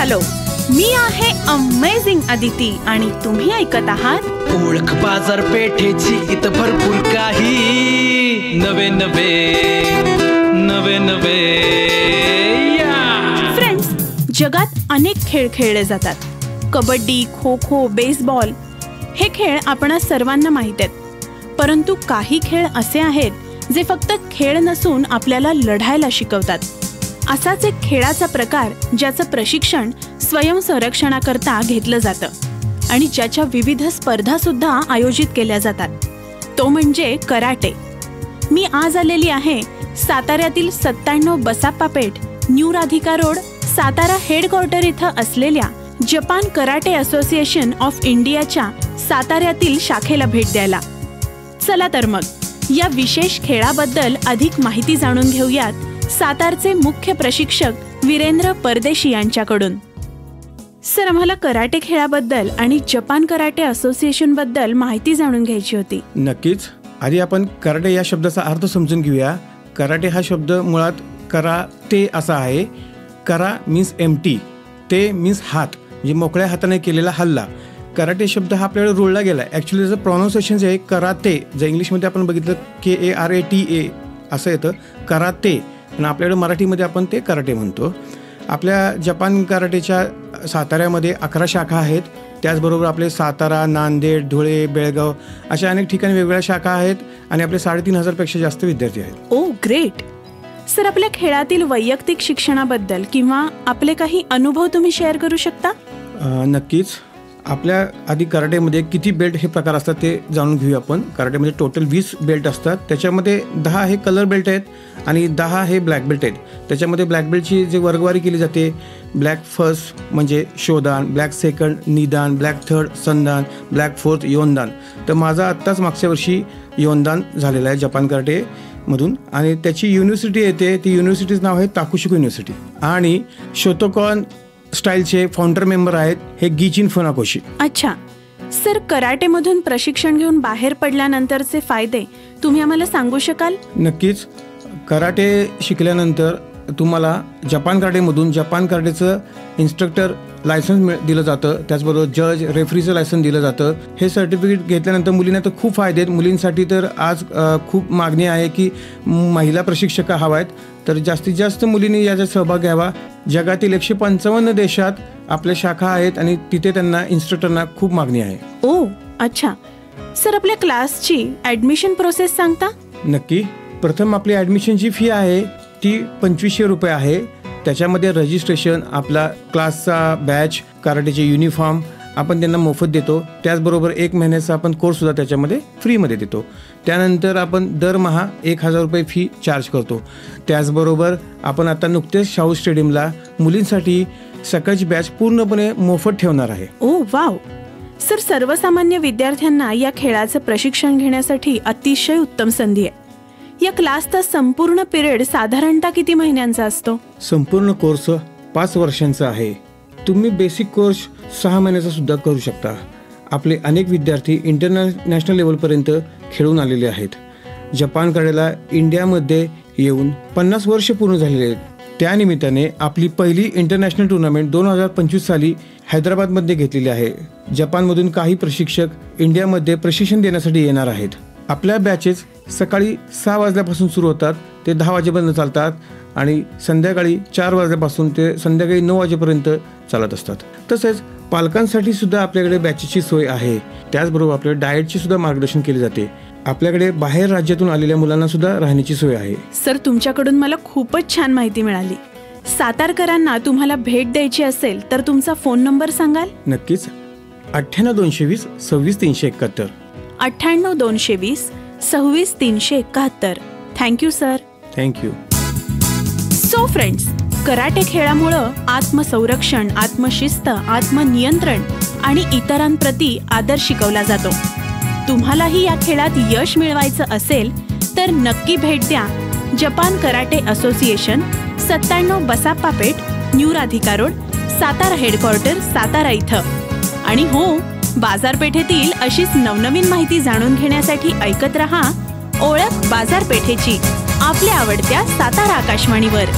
Hello, मी आहे amazing Aditi आणि तुम्ही ऐकत आहात ओळख बाजारपेठेची इथं भरपूर काही नवे नवे फ्रेंड्स. जगात अनेक खेळ खेळले जातात. कबड्डी, खो खो, बेसबॉल हे खेळ आपणा सर्वांना माहीत आहेत. परंतु काही खेळ असे आहेत जे फक्त खेळ नसून आपल्याला लढायला शिकवतात. असाच एक खेळाचा प्रकार ज्याचं प्रशिक्षण स्वयंसंरक्षणाकरता घेतलं जातं आणि ज्याच्या विविध स्पर्धा सुद्धा आयोजित केल्या जातात, तो म्हणजे कराटे. मी आज आलेली आहे साताऱ्यातील 97 Basappa Peth, new Radhika road, Satara headquarter इथं असलेल्या जपान कराटे असोसिएशन ऑफ इंडियाच्या साताऱ्यातील शाखेला भेट द्यायला. चला तर मग या विशेष खेळाबद्दल अधिक माहिती जाणून घेऊयात सातारचे मुख्य प्रशिक्षक वीरेंद्र परदेशी यांच्याकडून. सर, आम्हाला कराटे खेळाबद्दल आणि जपान कराटे असोसिएशन बद्दल माहिती जाणून घ्यायची होती. नक्कीच. आधी आपण कराटे या शब्दाचा अर्थ समजून घेऊया. कराटे हा शब्द मुळात कराटे असा आहे. करा मीन्स एम्प्टी, ते मीन्स हात, म्हणजे मोकळ्या हाताने केलेला हल्ला. कराटे शब्द हा आपल्याला रुळला गेला. ॲक्च्युली जर प्रोनाऊन्सिएशन जे आहे कराते, जर इंग्लिशमध्ये आपण बघितलं KARATE असं येतं कराते, पण आपल्याकडे मराठीमध्ये आपण ते कराटे म्हणतो. आपल्या जपान कराटेच्या साताऱ्यामध्ये 11 शाखा आहेत. त्याचबरोबर आपले सातारा, नांदेड, धुळे, बेळगाव अशा अनेक ठिकाणी वेगवेगळ्या शाखा आहेत आणि आपले 3,500पेक्षा जास्त विद्यार्थी आहेत. ओ ग्रेट. सर, आपल्या खेळातील वैयक्तिक शिक्षणाबद्दल किंवा आपले काही अनुभव तुम्ही शेअर करू शकता? नक्कीच. आपल्या आधी कराटेमध्ये किती बेल्ट हे प्रकार असतात ते जाणून घेऊया आपण. कराटेमध्ये टोटल 20 बेल्ट असतात. त्याच्यामध्ये 10 हे कलर बेल्ट आहेत आणि 10 हे ब्लॅक बेल्ट आहेत. त्याच्यामध्ये ब्लॅक बेल्टची जे वर्गवारी केली जाते, ब्लॅक फर्स्ट म्हणजे शोदान, ब्लॅक सेकंड निदान, ब्लॅक थर्ड संदान, ब्लॅक फोर्थ योनदान. तर माझा आत्ताच मागच्या वर्षी योनदान झालेला आहे जपान कराटेमधून आणि त्याची युनिव्हर्सिटी येते. ती युनिव्हर्सिटीचं नाव आहे ताकुशिको युनिव्हर्सिटी आणि शोतोकॉन स्टाईलचे फाउंडर मेंबर आहेत हे गीचिन फुनाकोशी. अच्छा सर, कराटेमधून प्रशिक्षण घेऊन बाहेर पडल्यानंतरचे फायदे तुम्ही आम्हाला सांगू शकाल? नक्कीच. कराटे शिकल्यानंतर तुम्हाला जपान कराटेचं इन्स्ट्रक्टर लायसन्स दिलं जातं. त्याचबरोबर जज, रेफरीचं लायसन्स दिलं जातं. हे सर्टिफिकेट घेतल्यानंतर मुलींना तर खूप फायदे आहेत. मुलींसाठी तर आज खूप मागणी आहे की महिला प्रशिक्षक हवा आहेत, तर जास्तीत जास्त मुलींनी याचा सहभाग घ्यावा. जगातील 155 देशात आपल्या शाखा आहेत आणि तिथे त्यांना इन्स्ट्रक्टरना खूप मागणी आहे. ओ अच्छा. सर, आपल्या क्लासची ॲडमिशन प्रोसेस सांगता? नक्की. प्रथम आपली ॲडमिशनची फी आहे ती 2500 रुपये आहे. त्याच्यामध्ये रजिस्ट्रेशन, आपला क्लासचा बॅच, कराटेचे युनिफॉर्म आपण त्यांना मोफत देतो. त्याचबरोबर 1 महिन्याचा आपण कोर्ससुद्धा त्याच्यामध्ये फ्रीमध्ये देतो. त्यानंतर आपण दरमहा 1000 रुपये फी चार्ज करतो. त्याचबरोबर आपण आता नुकतेच शाहू स्टेडियमला मुलींसाठी सकाळची बॅच पूर्णपणे मोफत ठेवणार आहे. ओ वाव. सर, सर्वसामान्य विद्यार्थ्यांना या खेळाचं प्रशिक्षण घेण्यासाठी अतिशय उत्तम संधी आहे. या क्लासचा संपूर्ण पिरियड साधारणतः किती महिन्यांचा असतो? संपूर्ण कोर्स 5 वर्षांचा आहे. तुम्ही बेसिक कोर्स 6 महिन्याचा सुद्धा करू शकता. आपले अनेक विद्यार्थी इंटरनॅशनल लेवलपर्यंत खेळून आलेले आहेत. जपान कराटेला इंडियामध्ये येऊन 50 वर्ष पूर्ण झालेले आहेत. त्यानिमित्ताने आपली पहिली इंटरनॅशनल टुर्नामेंट 2025 साली हैदराबादमध्ये घेतलेली आहे. जपानमधून काही प्रशिक्षक इंडियामध्ये प्रशिक्षण देण्यासाठी येणार आहेत. आपल्या बॅचेस सकाळी 6 वाजल्यापासून सुरू होतात, ते 10 वाजेपर्यंत चालतात आणि संध्याकाळी 4 वाजल्यापासून ते संध्याकाळी 9 वाजेपर्यंत चालत असतात. तसेच पालकांसाठी सुद्धा आपल्याकडे बॅचेसची सोय आहे. त्याचबरोबर आपल्याकडे डाएटची सुद्धा मार्गदर्शन केले जाते. आपल्याकडे बाहेर राज्यातून आलेल्या मुलांना सुद्धा राहण्याची सोय आहे. सर, तुमच्याकडून मला खूपच छान माहिती मिळाली. सातारकरांना तुम्हाला भेट द्यायची असेल तर तुमचा फोन नंबर सांगाल? नक्कीच. 98 220 26 371. 98 220 26 371. Thank you sir. Thank you. So friends, karate खेळामुळं आत्मसंरक्षण, आत्मशिस्त, आत्मनियंत्रण आणि इतरांप्रती आदर शिकवला जातो. तुम्हालाही या खेळात यश मिळवायचं असेल तर नक्की भेट द्या Japan karate association, 97 Basappa Peth, new Radhika road, Satara headquarter, Satara इथं. आणि हो, बाजारपेठेतील अशीच नवनवीन माहिती जाणून घेण्यासाठी ऐकत रहा ओळख बाजारपेठेची, आपल्या आवडत्या सातारा आकाशवाणीवर.